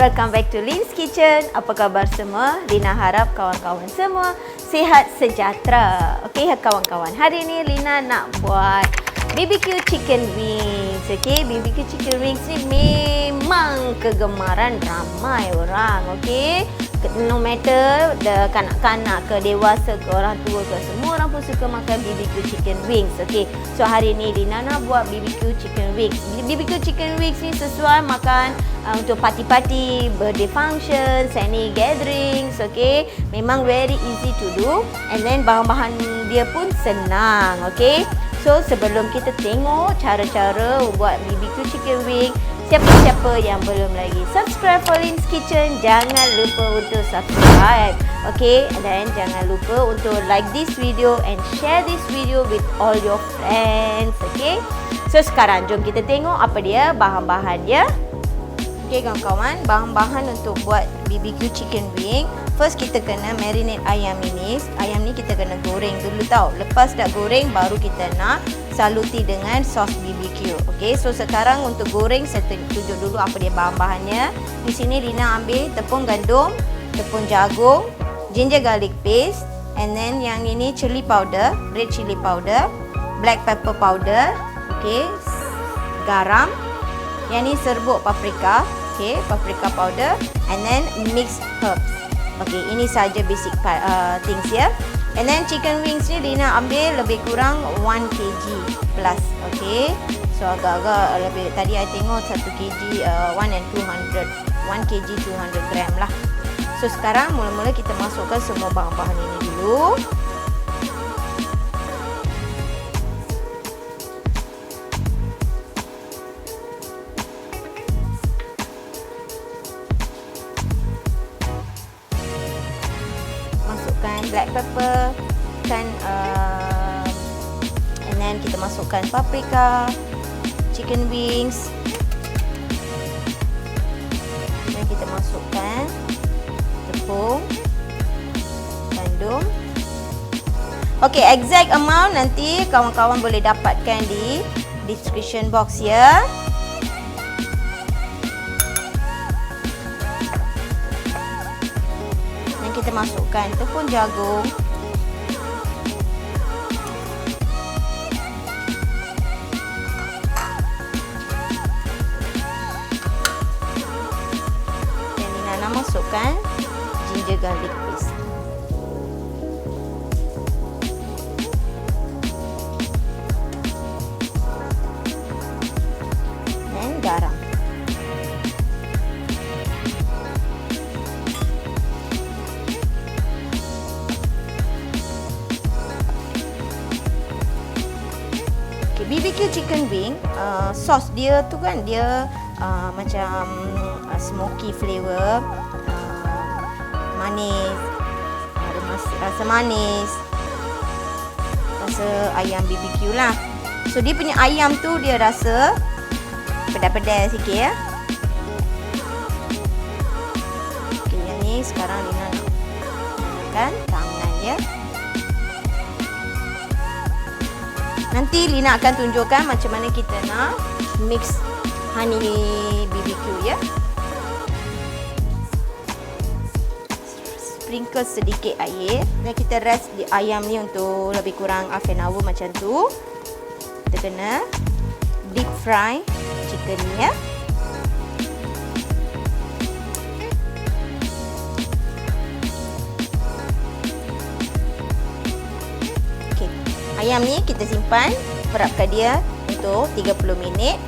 welcome back to Lina's Kitchen. Apa khabar semua? Lina harap kawan-kawan semua sihat sejahtera. Okey kawan-kawan, hari ni Lina nak buat BBQ chicken wings. Okey, BBQ chicken wings ni memang kegemaran ramai orang. Okey, no matter kanak-kanak ke dewasa ke orang tua ke, semua orang pun suka makan BBQ chicken wings. Okey, so hari ni Lina nak buat BBQ chicken wings. BBQ chicken wings ni sesuai makan untuk party-party, birthday function, any gatherings. Okey, memang very easy to do, and then bahan-bahan dia pun senang. Okey, so sebelum kita tengok cara-cara buat BBQ chicken wing, siapa-siapa yang belum lagi subscribe for Lina's Kitchen, jangan lupa untuk subscribe. Okay, dan jangan lupa untuk like this video and share this video with all your friends. Okay, so sekarang jom kita tengok apa dia bahan-bahan dia. Okay kawan-kawan, bahan-bahan untuk buat BBQ chicken wing. First kita kena marinate ayam ini. Ayam ni kita kena goreng dulu tau. Lepas dah goreng baru kita nak saluti dengan sos BBQ. Okey, so sekarang untuk goreng saya tunjuk dulu apa dia bahan-bahannya. Di sini Lina ambil tepung gandum, tepung jagung, ginger garlic paste, and then yang ini chili powder, red chili powder, black pepper powder, okey, garam. Yang ni serbuk paprika, okey, paprika powder, and then mix herbs. Okey, ini saja basic things ya. And then chicken wings ni Lina ambil lebih kurang 1 kg plus. Okey, so agak-agak lebih, tadi I tengok 1 kg 1 and 200, 1 kg 200 gram lah. So sekarang mula-mula kita masukkan semua bahan-bahan ini dulu. Black pepper kan, and then kita masukkan paprika, chicken wings, dan kita masukkan tepung gandum. Okey, exact amount nanti kawan-kawan boleh dapatkan di description box ya. Kita masukkan tepung jagung, dan Lina nak masukkan ginger garlic paste dan garam. BBQ chicken wing, sos dia tu kan dia macam smoky flavor, manis, rasa manis, rasa ayam BBQ lah. So dia punya ayam tu dia rasa pedas-pedas sikit ya. Okay, yang ni sekarang Lina nak gunakan tangan ya. Nanti Lina akan tunjukkan macam mana kita nak mix honey BBQ ya. Sprinkle sedikit air dan kita rest di ayam ni untuk lebih kurang half an hour macam tu. Kita kena deep fry chicken ni ya. Ayam ni kita simpan, perapkan dia untuk 30 minit.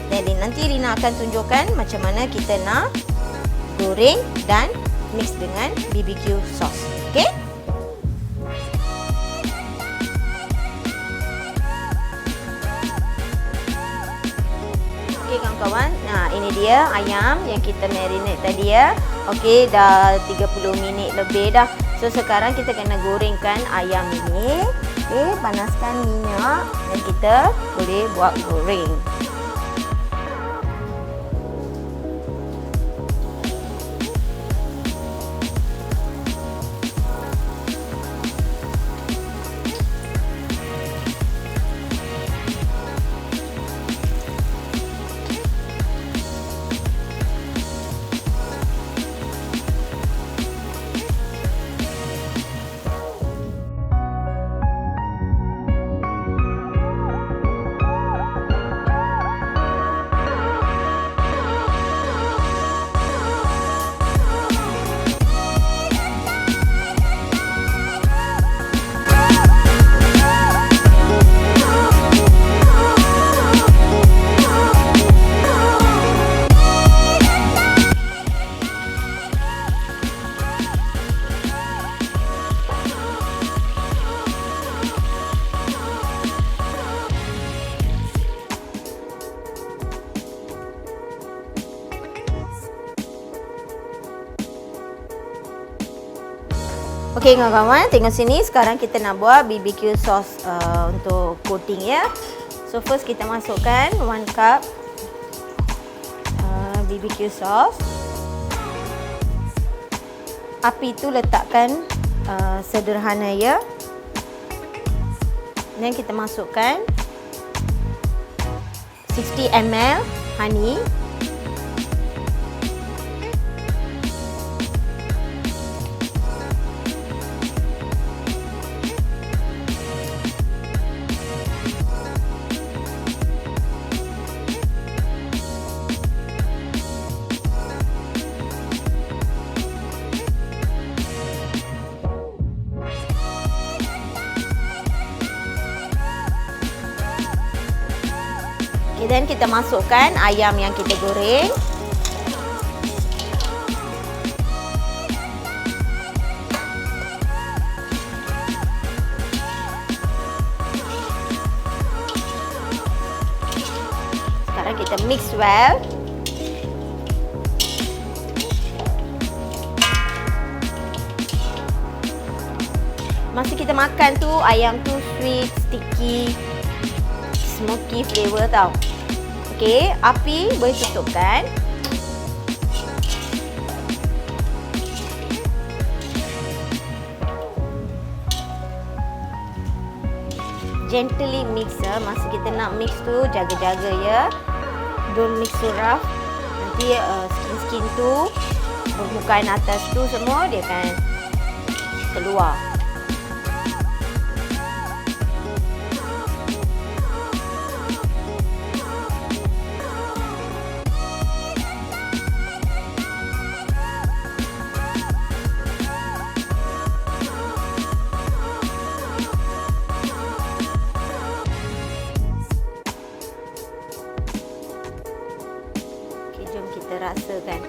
Dan nanti Lina akan tunjukkan macam mana kita nak goreng dan mix dengan BBQ sauce. Okey? Okey kawan-kawan, nah ini dia ayam yang kita marinate tadi ya. Okey, dah 30 minit lebih dah. So sekarang kita kena gorengkan ayam ini. Okey, panaskan minyak dan kita boleh buat goreng. Okey kawan-kawan, tengok sini. Sekarang kita nak buat BBQ sauce untuk coating ya. So first kita masukkan 1 cup BBQ sauce. Api tu letakkan sederhana ya. Dan kita masukkan 60 ml honey. Dan kita masukkan ayam yang kita goreng. Sekarang kita mix well. Masa kita makan tu, ayam tu sweet, sticky, smoky flavor tau. Okey, api boleh tutupkan. Gently mix ya. Masa kita nak mix tu, jaga-jaga ya. Don't mix too rough. Nanti skin-skin tu, permukaan atas tu semua dia akan keluar. Jom kita rasakan.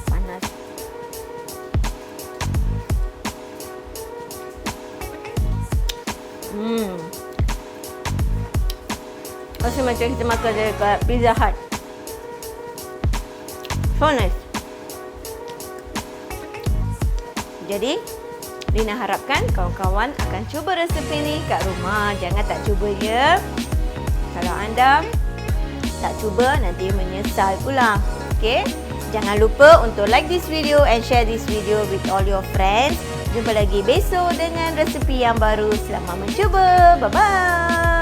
Panas. Rasa macam kita makan dekat Pizza Hut. So nice. Jadi Lina harapkan kawan-kawan akan cuba resepi ni kat rumah. Jangan tak cuba ya. Kalau anda tak cuba, nanti menyesal pula. Okay? Jangan lupa untuk like this video and share this video with all your friends. Jumpa lagi besok dengan resepi yang baru. Selamat mencuba. Bye-bye.